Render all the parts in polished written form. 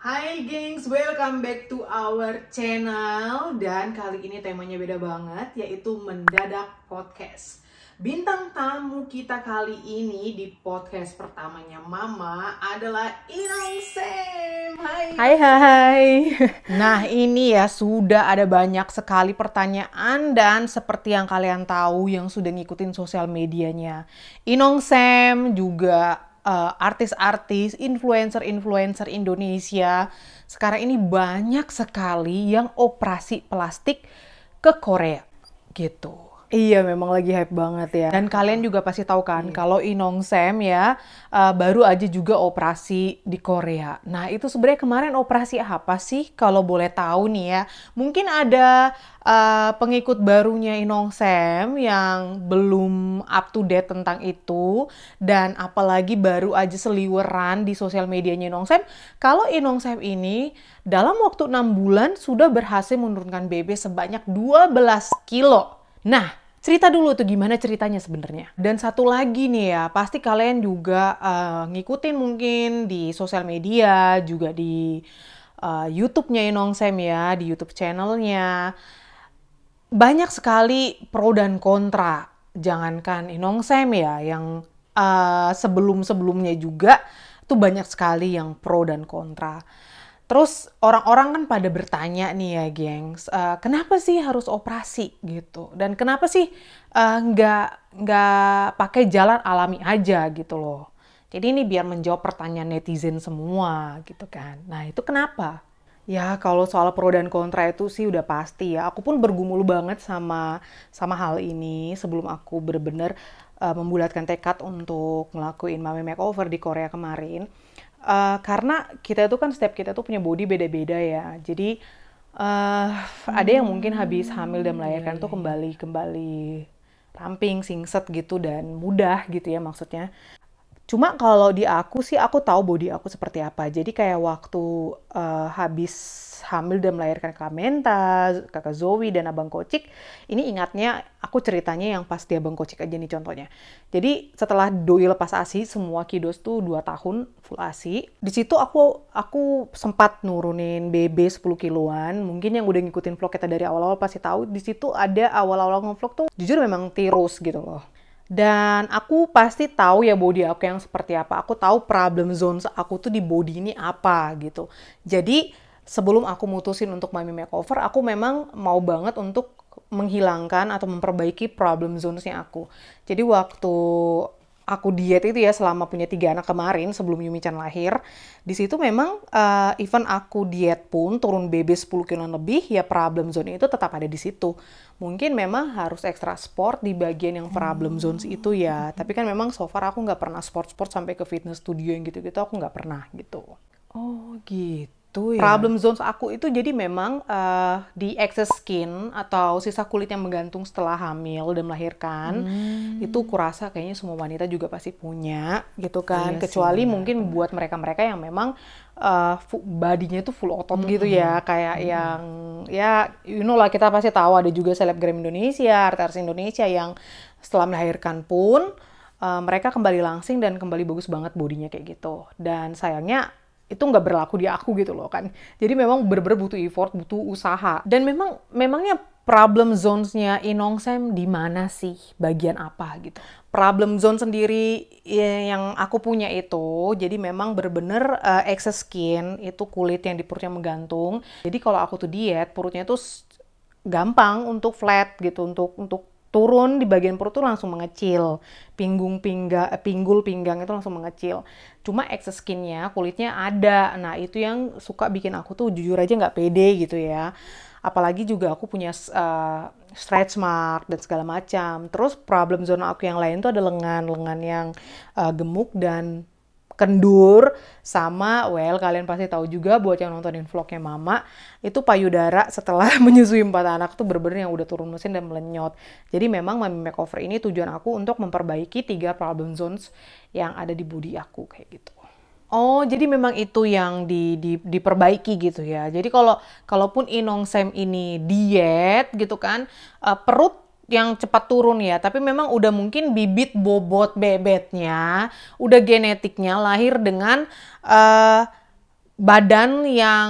Hai gengs, welcome back to our channel. Dan kali ini temanya beda banget, yaitu Mendadak Podcast. Bintang tamu kita kali ini di podcast pertamanya Mama adalah Inong Sam. Hai. Nah ini ya sudah ada banyak sekali pertanyaan dan seperti yang kalian tahu yang sudah ngikutin sosial medianya Inong Sam juga artis-artis, influencer-influencer Indonesia sekarang ini banyak sekali yang operasi plastik ke Korea gitu. Iya, memang lagi hype banget ya. Dan kalian juga pasti tahu kan kalau Inong Sam ya baru aja juga operasi di Korea. Nah, itu sebenarnya kemarin operasi apa sih? Kalau boleh tahu nih ya. Mungkin ada pengikut barunya Inong Sam yang belum up to date tentang itu. Dan apalagi baru aja seliweran di sosial medianya Inong Sam. Kalau Inong Sam ini dalam waktu 6 bulan sudah berhasil menurunkan BB sebanyak 12 kilo. Nah, cerita dulu tuh gimana ceritanya sebenarnya. Dan satu lagi nih ya, pasti kalian juga ngikutin mungkin di sosial media, juga di YouTube-nya Inong Sam ya, di YouTube channelnya. Banyak sekali pro dan kontra. Jangankan Inong Sam ya, yang sebelum-sebelumnya juga tuh banyak sekali yang pro dan kontra. Terus orang-orang kan pada bertanya nih ya gengs, kenapa sih harus operasi gitu? Dan kenapa sih nggak pakai jalan alami aja gitu loh? Jadi ini biar menjawab pertanyaan netizen semua gitu kan. Nah itu kenapa? Ya kalau soal pro dan kontra itu sih udah pasti ya. Aku pun bergumul banget sama hal ini sebelum aku benar-benar membulatkan tekad untuk ngelakuin Mommy Makeover di Korea kemarin. Karena kita itu kan setiap kita tuh punya body beda-beda ya. Jadi ada yang mungkin habis hamil dan melahirkan tuh kembali ramping, singset gitu dan mudah gitu ya maksudnya. Cuma kalau di aku sih aku tahu body aku seperti apa. Jadi kayak waktu habis hamil dan melahirkan Kak Menta, Kakak Zoe dan Abang Kocik, ini ingatnya aku ceritanya yang pas dia Abang Kocik aja nih contohnya. Jadi setelah doi lepas ASI, semua kiddos tuh 2 tahun full ASI. Di situ aku sempat nurunin BB 10 kiloan. Mungkin yang udah ngikutin vlog kita dari awal-awal pasti tahu di situ ada awal-awal ngevlog tuh jujur memang tirus gitu loh. Dan aku pasti tahu ya body aku yang seperti apa. Aku tahu problem zones aku tuh di body ini apa gitu. Jadi sebelum aku mutusin untuk Mommy Makeover, aku memang mau banget untuk menghilangkan atau memperbaiki problem zones-nya aku. Jadi waktu aku diet itu ya selama punya 3 anak kemarin sebelum Yumi-chan lahir, di situ memang even aku diet pun turun BB 10 kilo lebih, ya problem zone itu tetap ada di situ. Mungkin memang harus ekstra sport di bagian yang problem zones itu ya. Tapi kan memang so far aku nggak pernah sport-sport sampai ke fitness studio yang gitu-gitu, aku nggak pernah gitu. Oh gitu ya. Problem zones aku itu jadi memang di excess skin atau sisa kulit yang menggantung setelah hamil dan melahirkan. Itu kurasa kayaknya semua wanita juga pasti punya gitu kan. Iya kecuali sih, mungkin benar. buat mereka-mereka yang memang badinya tuh full otot gitu ya. Kayak yang ya you know lah, kita pasti tahu ada juga selebgram Indonesia, artis Indonesia yang setelah melahirkan pun mereka kembali langsing dan kembali bagus banget bodinya kayak gitu. Dan sayangnya itu nggak berlaku di aku gitu loh kan. Jadi memang bener-bener butuh effort, butuh usaha. Dan memangnya problem zones-nya Inong Sam di mana sih? Bagian apa gitu? Problem zone sendiri yang aku punya itu, jadi memang bener-bener excess skin, itu kulit yang di perutnya menggantung. Jadi kalau aku tuh diet, perutnya tuh gampang untuk flat gitu, untuk turun di bagian perut tuh langsung mengecil. Pinggul pinggang itu langsung mengecil. Cuma excess skinnya, kulitnya ada. Nah itu yang suka bikin aku tuh jujur aja nggak pede gitu ya. Apalagi juga aku punya stretch mark dan segala macam. Terus problem zona aku yang lain tuh ada lengan yang gemuk dan kendur, sama kalian pasti tahu juga buat yang nontonin vlognya Mama, itu payudara setelah menyusui 4 anak tuh bener-bener yang udah turun mesin dan melenyot. Jadi memang Mommy Makeover ini tujuan aku untuk memperbaiki 3 problem zones yang ada di body aku kayak gitu. Oh, jadi memang itu yang diperbaiki gitu ya. Jadi kalaupun Inong Sam ini diet gitu kan, perut yang cepat turun ya, tapi memang udah mungkin bibit bobot bebetnya, udah genetiknya lahir dengan badan yang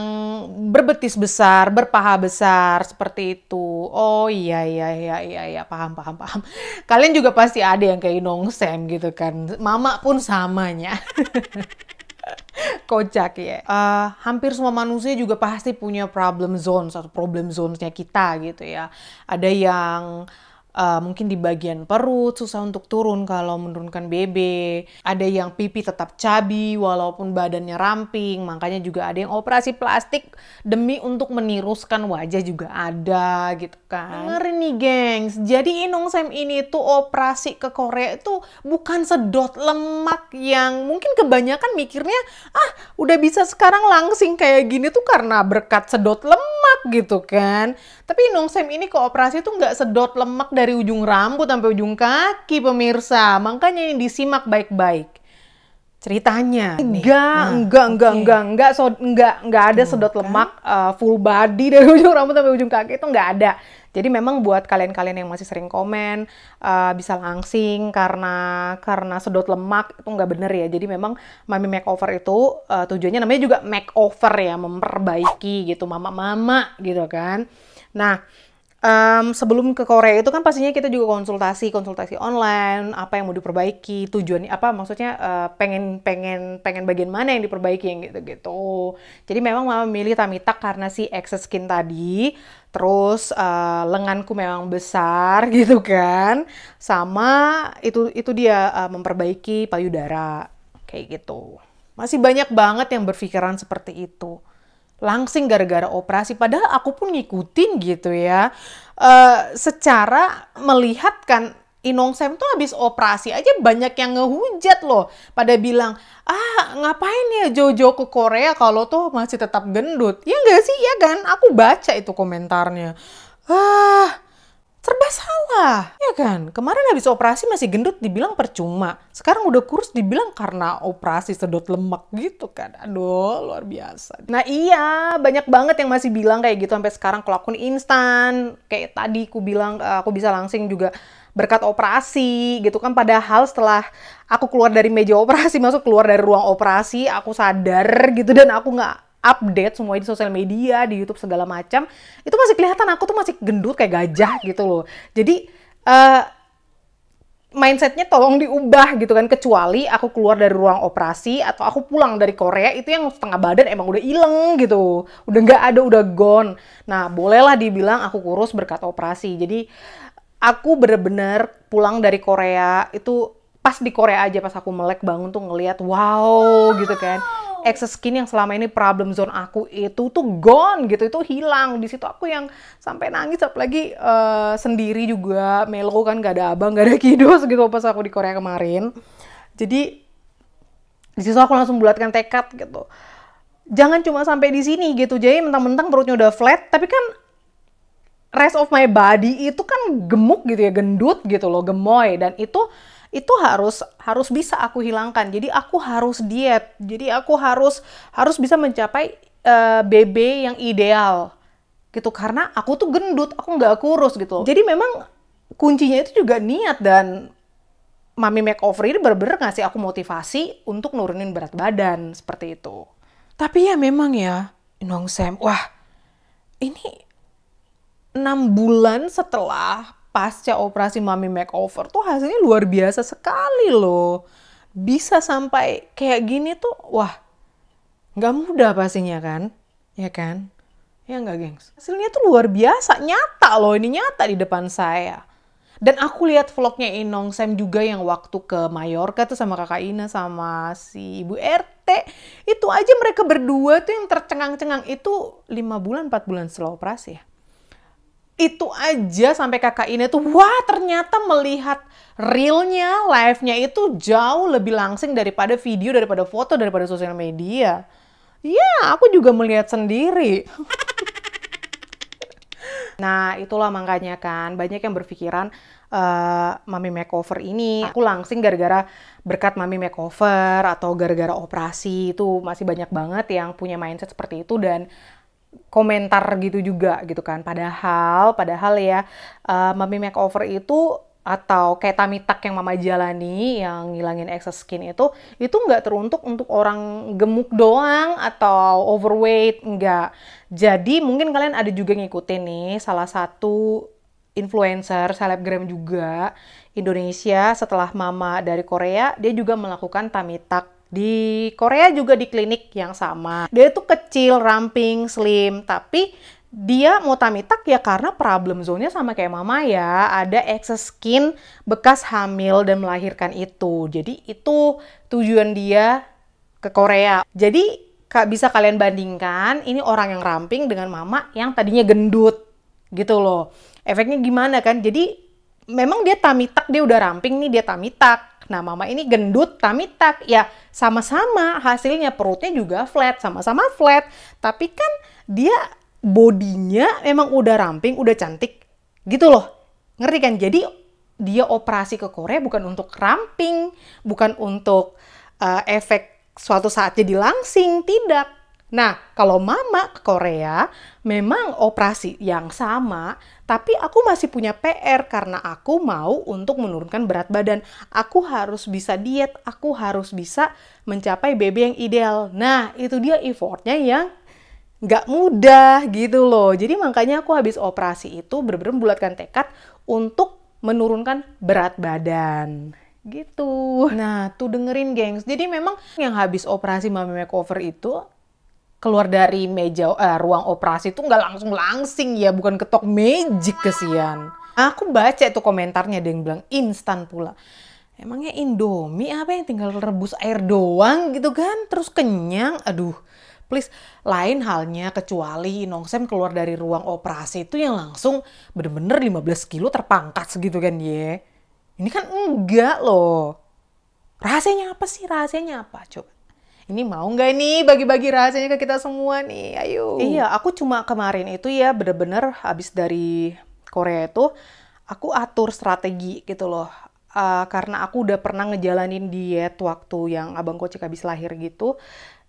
berbetis besar, berpaha besar seperti itu. Oh iya iya iya iya iya, paham paham paham. Kalian juga pasti ada yang kayak Inong Sam gitu kan. Mama pun samanya. Kocak ya. Hampir semua manusia juga pasti punya problem zones atau problem zones-nya kita gitu ya. Ada yang mungkin di bagian perut susah untuk turun kalau menurunkan BB. Ada yang pipi tetap cabi walaupun badannya ramping. Makanya juga ada yang operasi plastik demi untuk meniruskan wajah juga ada gitu kan. Ngeri nih gengs. Jadi Inong Sam ini tuh operasi ke Korea itu bukan sedot lemak yang mungkin kebanyakan mikirnya udah bisa sekarang langsing kayak gini tuh karena berkat sedot lemak gitu kan. Tapi Inong Sam ini ke operasi tuh nggak sedot lemak dari ujung rambut sampai ujung kaki pemirsa. Makanya ini disimak baik-baik ceritanya. Enggak ada sedot lemak full body dari ujung rambut sampai ujung kaki itu nggak ada. Jadi memang buat kalian-kalian yang masih sering komen bisa langsing karena sedot lemak itu nggak bener ya. Jadi memang Mami Makeover itu tujuannya namanya juga makeover ya, memperbaiki gitu mama-mama gitu kan. Nah, sebelum ke Korea itu kan pastinya kita juga konsultasi online, apa yang mau diperbaiki, tujuannya apa, maksudnya pengen bagian mana yang diperbaiki yang gitu-gitu. Jadi memang mama milih Tamitak karena si excess skin tadi, terus lenganku memang besar gitu kan, sama itu dia memperbaiki payudara kayak gitu. Masih banyak banget yang berpikiran seperti itu. Langsing gara-gara operasi, padahal aku pun ngikutin gitu ya. Secara melihat kan Inong Sam tuh habis operasi aja banyak yang ngehujat loh. Pada bilang, ngapain ya Jojo ke Korea kalau tuh masih tetap gendut. Ya nggak sih, ya kan? Aku baca itu komentarnya. Serba salah, ya kan? Kemarin habis operasi masih gendut dibilang percuma. Sekarang udah kurus dibilang karena operasi sedot lemak gitu kan. Aduh, luar biasa. Nah iya, banyak banget yang masih bilang kayak gitu sampai sekarang kalau aku instan. Kayak tadi aku bilang aku bisa langsing juga berkat operasi gitu kan. Padahal setelah aku keluar dari meja operasi, masuk keluar dari ruang operasi, aku sadar gitu dan aku nggak update semua di sosial media, di YouTube segala macam, itu masih kelihatan aku tuh masih gendut kayak gajah gitu loh. Jadi mindsetnya tolong diubah gitu kan, kecuali aku keluar dari ruang operasi atau aku pulang dari Korea itu yang setengah badan emang udah ileng gitu, udah nggak ada, udah gone. Nah bolehlah dibilang aku kurus berkat operasi. Jadi aku bener-bener pulang dari Korea itu pas di Korea aja, pas aku melek bangun tuh ngelihat wow gitu kan, excess skin yang selama ini problem zone aku itu tuh gone gitu, itu hilang. Di situ aku yang sampai nangis, apalagi sendiri juga, melo kan, gak ada abang, gak ada kidus gitu pas aku di Korea kemarin. Jadi di situ aku langsung bulatkan tekad gitu, jangan cuma sampai di sini gitu. Jadi mentang-mentang perutnya udah flat, tapi kan rest of my body itu kan gemuk gitu ya, gendut gitu loh, gemoy, dan itu harus bisa aku hilangkan. Jadi aku harus diet. Jadi aku harus bisa mencapai BB yang ideal gitu, karena aku tuh gendut, aku nggak kurus gitu. Jadi memang kuncinya itu juga niat, dan Mami Makeover ini bener-bener ngasih aku motivasi untuk nurunin berat badan seperti itu. Tapi ya memang ya, Inong Sam, wah ini 6 bulan setelah pasca operasi Mami Makeover tuh hasilnya luar biasa sekali loh. Bisa sampai kayak gini tuh, wah, nggak mudah pastinya kan? Ya kan? Ya nggak, gengs? Hasilnya tuh luar biasa, nyata loh, ini nyata di depan saya. Dan aku lihat vlognya Inong Sam juga yang waktu ke Mallorca tuh sama kakak Ina sama si Ibu RT. Itu aja mereka berdua tuh yang tercengang-cengang. Itu 5 bulan, 4 bulan setelah operasi ya. Itu aja sampai kakak ini tuh, wah ternyata melihat realnya, live-nya itu jauh lebih langsing daripada video, daripada foto, daripada sosial media. Ya, aku juga melihat sendiri. Nah, itulah makanya kan banyak yang berpikiran Mami Makeover ini aku langsing gara-gara berkat Mami Makeover atau gara-gara operasi. Itu masih banyak banget yang punya mindset seperti itu dan komentar gitu juga gitu kan. Padahal ya Mami Makeover itu atau kayak tummy tuck yang mama jalani yang ngilangin excess skin itu nggak teruntuk untuk orang gemuk doang atau overweight, enggak. Jadi mungkin kalian ada juga ngikutin nih salah satu influencer, selebgram juga Indonesia setelah mama dari Korea, dia juga melakukan tummy tuck di Korea juga di klinik yang sama. Dia tuh kecil, ramping, slim, tapi dia mau tummy tuck ya karena problem zone-nya sama kayak mama ya. Ada excess skin bekas hamil dan melahirkan itu. Jadi itu tujuan dia ke Korea. Jadi bisa kalian bandingkan ini orang yang ramping dengan mama yang tadinya gendut gitu loh. Efeknya gimana kan? Jadi memang dia tummy tuck, dia udah ramping nih, dia tummy tuck. Nah, mama ini gendut, tummy tuck. Ya, sama-sama hasilnya perutnya juga flat, sama-sama flat. Tapi kan dia bodinya memang udah ramping, udah cantik gitu loh. Ngerti kan? Jadi dia operasi ke Korea bukan untuk ramping, bukan untuk efek suatu saat jadi langsing, tidak. Nah, kalau mama ke Korea, memang operasi yang sama, tapi aku masih punya PR karena aku mau untuk menurunkan berat badan. Aku harus bisa diet, aku harus bisa mencapai BB yang ideal. Nah, itu dia effortnya yang nggak mudah gitu loh. Jadi makanya aku habis operasi itu bener-bener bulatkan tekad untuk menurunkan berat badan. Gitu. Nah, tuh dengerin gengs. Jadi memang yang habis operasi Mami Makeover itu keluar dari meja ruang operasi tuh nggak langsung langsing ya, bukan ketok magic kesian. Aku baca itu komentarnya, ada yang bilang instan pula. Emangnya Indomie apa yang tinggal rebus air doang gitu kan, terus kenyang? Aduh, please. Lain halnya kecuali Inongsem keluar dari ruang operasi itu yang langsung bener-bener 15 kilo terpangkas gitu kan ye. Ini kan enggak loh. Rahasianya apa sih? Rahasianya apa? Coba. Ini mau nggak nih bagi-bagi rahasianya ke kita semua nih? Ayo. Iya, aku cuma kemarin itu ya bener-bener habis dari Korea itu aku atur strategi gitu loh. Karena aku udah pernah ngejalanin diet waktu yang abang Kocek habis lahir gitu.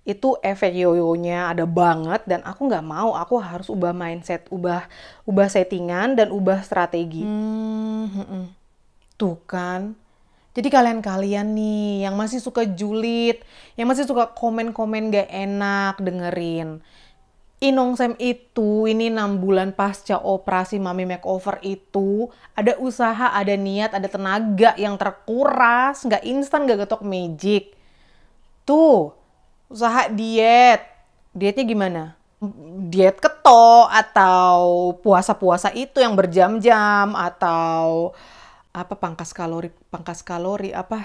Itu efek yoyonya ada banget dan aku nggak mau. Aku harus ubah mindset, ubah settingan dan ubah strategi. Tuh kan. Jadi kalian-kalian nih yang masih suka julid, yang masih suka komen-komen gak enak dengerin. Inongsem itu ini 6 bulan pasca operasi Mami Makeover itu ada usaha, ada niat, ada tenaga yang terkuras, gak instan, gak getok magic. Tuh, usaha diet. Dietnya gimana? Diet keto atau puasa-puasa itu yang berjam-jam atau apa pangkas kalori apa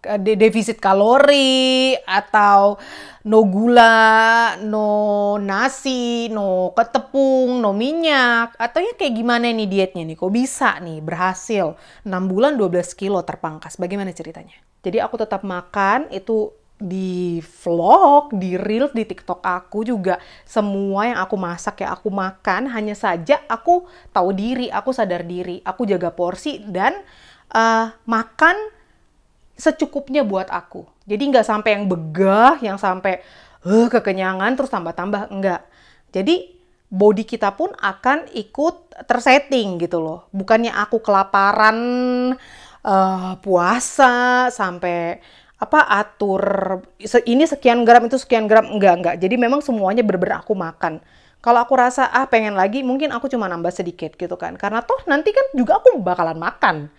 defisit kalori atau no gula, no nasi, no ketepung, no minyak, atau ya kayak gimana nih dietnya nih, kok bisa nih berhasil 6 bulan 12 kilo terpangkas, bagaimana ceritanya? Jadi aku tetap makan itu di vlog, di reels, di TikTok aku juga semua yang aku masak ya aku makan, hanya saja aku tahu diri, aku sadar diri, aku jaga porsi dan makan secukupnya buat aku. Jadi nggak sampai yang begah, yang sampai kekenyangan terus tambah-tambah, enggak. Jadi body kita pun akan ikut tersetting gitu loh. Bukannya aku kelaparan puasa sampai atur ini sekian gram itu sekian gram, enggak. Jadi memang semuanya bener-bener aku makan. Kalau aku rasa pengen lagi, mungkin aku cuma nambah sedikit gitu kan. Karena toh nanti kan juga aku bakalan makan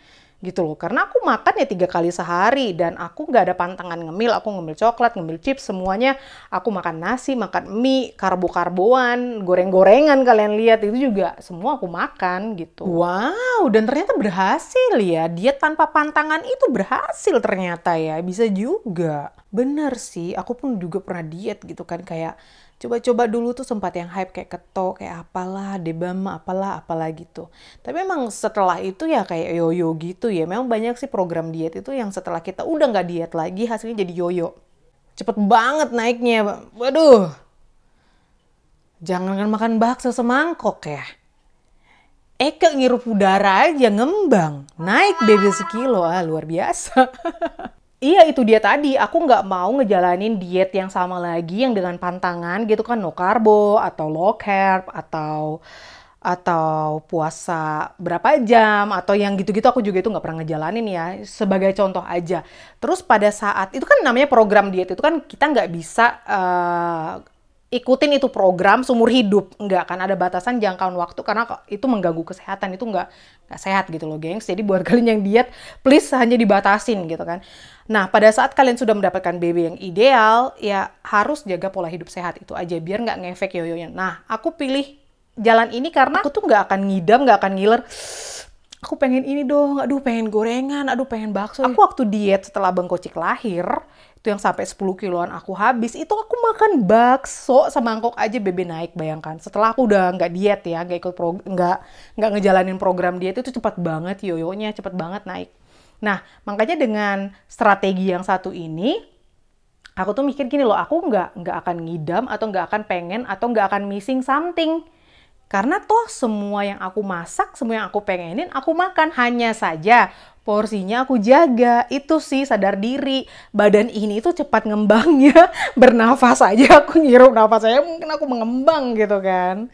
gitu loh. Karena aku makan ya 3 kali sehari dan aku nggak ada pantangan ngemil. Aku ngemil coklat, ngemil chips, semuanya. Aku makan nasi, makan mie, karbo-karboan, goreng-gorengan kalian lihat itu juga semua aku makan gitu. Wow, dan ternyata berhasil ya. Diet tanpa pantangan itu berhasil ternyata ya. Bisa juga. Bener sih, aku pun juga pernah diet gitu kan, kayak coba-coba dulu tuh sempat yang hype kayak keto, kayak apalah, debama, apalah gitu. Tapi memang setelah itu ya kayak yoyo gitu ya. Memang banyak sih program diet itu yang setelah kita udah nggak diet lagi hasilnya jadi yoyo. Cepet banget naiknya. Waduh. Jangan makan bakso semangkok ya. Eke ngirup udara aja ngembang. Naik BB sekilo, luar biasa. Iya itu dia tadi, aku nggak mau ngejalanin diet yang sama lagi yang dengan pantangan gitu kan, no karbo atau low carb atau atau puasa berapa jam atau yang gitu-gitu aku juga itu nggak pernah ngejalanin ya, sebagai contoh aja. Terus pada saat itu kan namanya program diet, itu kan kita nggak bisa ikutin itu program seumur hidup, nggak kan, ada batasan jangkauan waktu karena itu mengganggu kesehatan, itu nggak sehat gitu loh gengs. Jadi buat kalian yang diet please hanya dibatasin gitu kan. Nah pada saat kalian sudah mendapatkan BB yang ideal ya harus jaga pola hidup sehat, itu aja biar nggak ngefek yoyonya. Nah aku pilih jalan ini karena aku tuh nggak akan ngidam, nggak akan ngiler. Aku pengen ini dong, aduh pengen gorengan, aduh pengen bakso. Aku waktu diet setelah Bang Kocik lahir, itu yang sampai 10 kiloan aku habis, itu aku makan bakso semangkok aja BB naik, bayangkan. Setelah aku udah nggak diet ya, nggak ikut nggak ngejalanin program diet, itu cepet banget yoyonya, cepet banget naik. Nah, makanya dengan strategi yang satu ini, aku tuh mikir gini loh, aku nggak akan ngidam atau nggak akan pengen atau nggak akan missing something. Karena toh semua yang aku masak, semua yang aku pengenin, aku makan. Hanya saja porsinya aku jaga. Itu sih sadar diri. Badan ini tuh cepat ngembangnya. Bernafas aja aku ngirup nafas saya, mungkin aku mengembang gitu kan.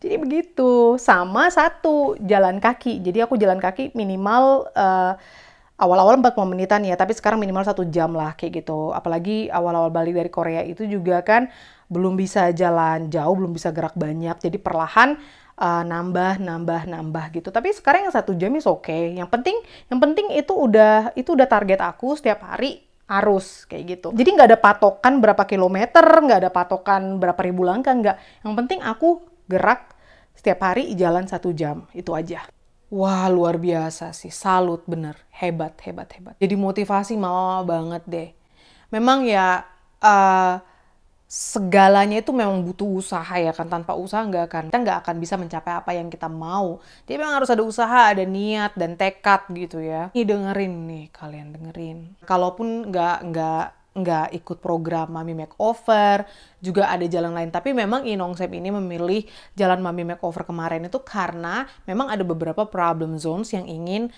Jadi begitu. Sama satu, jalan kaki. Jadi aku jalan kaki minimal awal-awal 40 menitan ya, tapi sekarang minimal 1 jam lah kayak gitu. Apalagi awal-awal balik dari Korea itu juga kan belum bisa jalan jauh, belum bisa gerak banyak. Jadi perlahan nambah gitu. Tapi sekarang yang 1 jam is oke. Yang penting itu udah target aku setiap hari harus kayak gitu. Jadi nggak ada patokan berapa kilometer, nggak ada patokan berapa ribu langkah, nggak. Yang penting aku gerak setiap hari jalan 1 jam, itu aja. Wah, luar biasa sih. Salut, bener. Hebat. Jadi motivasi mama banget deh. Memang ya, segalanya itu memang butuh usaha ya kan. Tanpa usaha kita nggak akan bisa mencapai apa yang kita mau. Jadi memang harus ada usaha, ada niat, dan tekad gitu ya. Ini dengerin nih, kalian dengerin. Kalaupun nggak ikut program Mami Makeover, juga ada jalan lain. Tapi memang Inongsep ini memilih jalan Mami Makeover kemarin itu karena memang ada beberapa problem zones yang ingin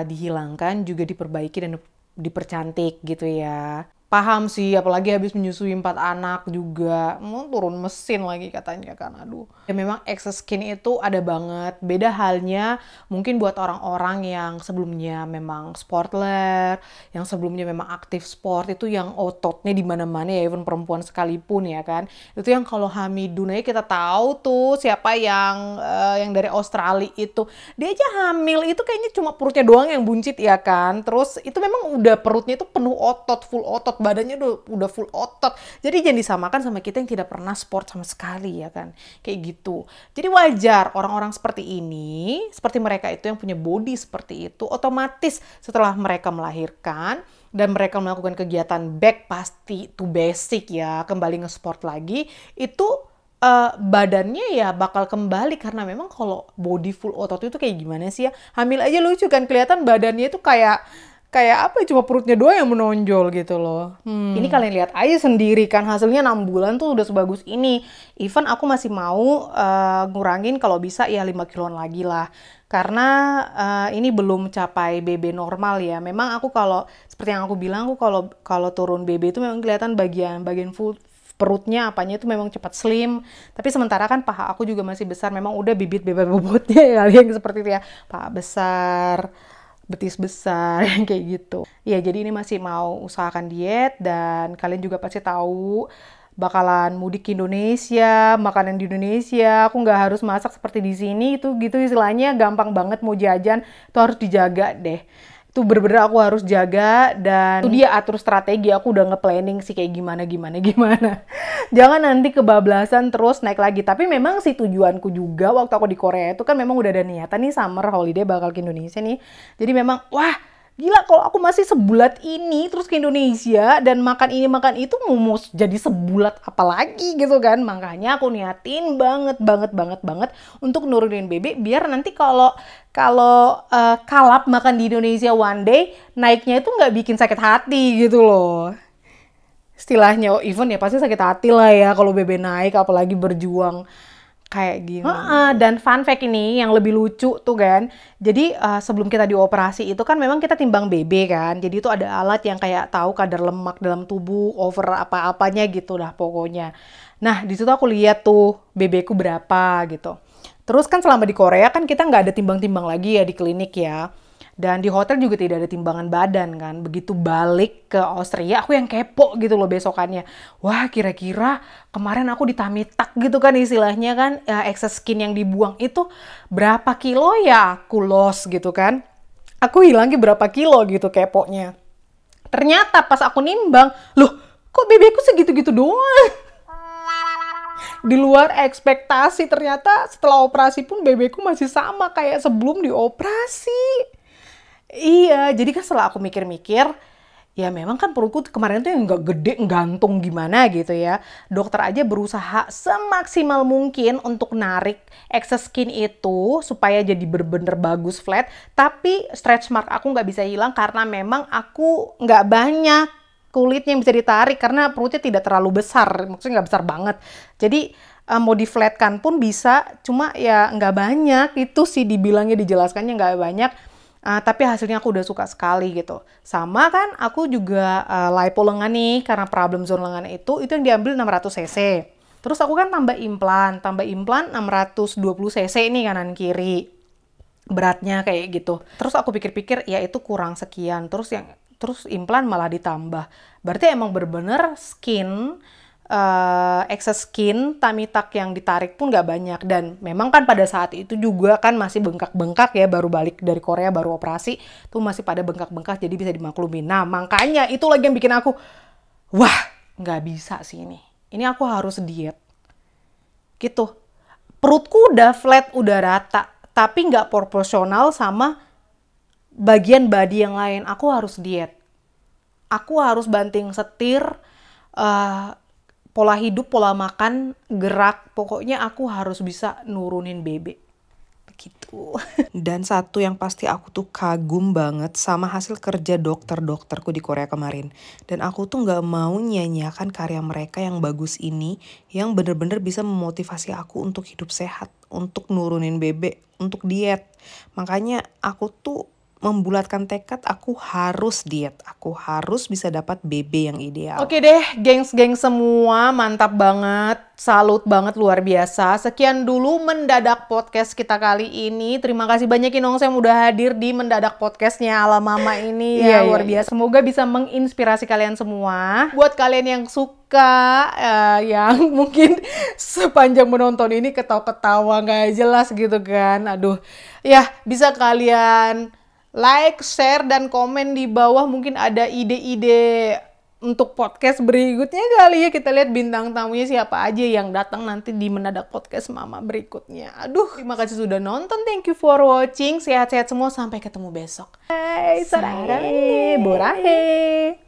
dihilangkan, juga diperbaiki dan dipercantik gitu ya. Paham sih, apalagi habis menyusui 4 anak juga. Mau turun mesin lagi katanya kan, aduh. Ya memang excess skin itu ada banget. Beda halnya mungkin buat orang-orang yang sebelumnya memang sportler, yang sebelumnya memang aktif sport, itu yang ototnya di mana-mana ya, even perempuan sekalipun ya kan. Itu yang kalau Hamidun aja kita tahu tuh siapa yang dari Australia itu. Dia aja hamil itu kayaknya cuma perutnya doang yang buncit ya kan. Terus itu memang udah perutnya itu penuh otot, full otot, badannya udah full otot. Jadi jangan disamakan sama kita yang tidak pernah sport sama sekali ya kan. Kayak gitu. Jadi wajar orang-orang seperti ini, seperti mereka itu yang punya body seperti itu, otomatis setelah mereka melahirkan dan mereka melakukan kegiatan back pasti to basic ya, kembali nge-sport lagi, itu badannya ya bakal kembali. Karena memang kalau body full otot itu kayak gimana sih ya, hamil aja lucu kan, kelihatan badannya itu kayak apa, cuma perutnya doang yang menonjol gitu loh. Ini kalian lihat aja sendiri kan, hasilnya 6 bulan tuh udah sebagus ini. Even aku masih mau ngurangin kalau bisa ya 5 kiloan lagi lah. Karena ini belum capai BB normal ya. Memang aku kalau seperti yang aku bilang, aku kalau turun BB itu memang kelihatan bagian full perutnya apanya itu memang cepat slim. Tapi sementara kan paha aku juga masih besar, memang udah bibit bebek bobotnya ya kalian, seperti itu ya. Paha besar, betis besar, kayak gitu. Ya jadi ini masih mau usahakan diet, dan kalian juga pasti tahu bakalan mudik ke Indonesia, makanan di Indonesia, aku nggak harus masak seperti di sini, itu gitu istilahnya gampang banget mau jajan, itu harus dijaga deh. Itu bener-bener aku harus jaga, dan itu dia atur strategi, aku udah nge-planning sih kayak gimana. Jangan nanti kebablasan terus naik lagi. Tapi memang sih tujuanku juga waktu aku di Korea itu kan memang udah ada niatan nih summer holiday bakal ke Indonesia nih. Jadi memang wah gila, kalau aku masih sebulat ini terus ke Indonesia dan makan ini makan itu, mau jadi sebulat apalagi gitu kan. Makanya aku niatin banget untuk nurunin BB, biar nanti kalau kalap makan di Indonesia one day, naiknya itu nggak bikin sakit hati gitu loh. Istilahnya even ya pasti sakit hati lah ya kalau BB naik, apalagi berjuang kayak gini. Dan fun fact ini yang lebih lucu tuh kan, jadi sebelum kita dioperasi itu kan memang kita timbang BB kan, jadi itu ada alat yang kayak tahu kadar lemak dalam tubuh, over apa-apanya gitu lah pokoknya. Nah di situ aku lihat tuh BB ku berapa gitu. Terus kan selama di Korea kan kita nggak ada timbang-timbang lagi ya di klinik ya. Dan di hotel juga tidak ada timbangan badan kan. Begitu balik ke Austria, aku yang kepo gitu loh besokannya. Wah, kira-kira kemarin aku di tummy tuck gitu kan istilahnya kan. Excess skin yang dibuang itu berapa kilo ya aku loss gitu kan. Aku hilangnya berapa kilo gitu keponya. Ternyata pas aku nimbang, loh kok BB-ku segitu-gitu doang. Di luar ekspektasi, ternyata setelah operasi pun BB-ku masih sama kayak sebelum dioperasi. Iya, jadi kan setelah aku mikir-mikir, ya memang kan perutku kemarin tuh yang nggak gede, gantung gimana gitu ya. Dokter aja berusaha semaksimal mungkin untuk narik excess skin itu supaya jadi bener-bener bagus flat. Tapi stretch mark aku nggak bisa hilang karena memang aku nggak banyak kulitnya yang bisa ditarik karena perutnya tidak terlalu besar, maksudnya nggak besar banget. Jadi mau di-flatkan pun bisa, cuma ya nggak banyak. Itu sih dibilangnya, dijelaskannya nggak banyak. Tapi hasilnya aku udah suka sekali gitu. Sama kan aku juga lipo lengan nih, karena problem zone lengan itu yang diambil 600 cc. Terus aku kan tambah implan 620 cc nih kanan kiri. Beratnya kayak gitu. Terus aku pikir-pikir ya itu kurang sekian. Terus implan malah ditambah. Berarti emang bener-bener skin excess skin, tummy tuck yang ditarik pun nggak banyak. Dan memang kan pada saat itu juga kan masih bengkak-bengkak ya, baru balik dari Korea, baru operasi, tuh masih pada bengkak-bengkak, jadi bisa dimaklumin. Nah makanya itu lagi yang bikin aku, wah nggak bisa sih ini. Ini aku harus diet. Gitu. Perutku udah flat, udah rata, tapi nggak proporsional sama bagian body yang lain. Aku harus diet. Aku harus banting setir, pola hidup, pola makan, gerak, pokoknya aku harus bisa nurunin BB. Begitu. Dan satu yang pasti aku tuh kagum banget sama hasil kerja dokter-dokterku di Korea kemarin. Dan aku tuh gak mau nyanyiakan karya mereka yang bagus ini, yang bener-bener bisa memotivasi aku untuk hidup sehat, untuk nurunin BB, untuk diet. Makanya aku tuh membulatkan tekad, aku harus diet, aku harus bisa dapat BB yang ideal. Oke deh, gengs-gengs semua, mantap banget, salut banget, luar biasa. Sekian dulu mendadak podcast kita kali ini. Terima kasih banyak Inong yang udah hadir di mendadak podcastnya ala mama ini ya, luar biasa. Semoga bisa menginspirasi kalian semua. Buat kalian yang suka, yang mungkin sepanjang menonton ini ketawa-ketawa nggak jelas gitu kan, aduh, ya bisa kalian like, share, dan komen di bawah. Mungkin ada ide-ide untuk podcast berikutnya kali ya. Kita lihat bintang tamunya siapa aja yang datang nanti di mendadak podcast mama berikutnya. Aduh, terima kasih sudah nonton. Thank you for watching. Sehat-sehat semua. Sampai ketemu besok. Hai, sarang, borahe.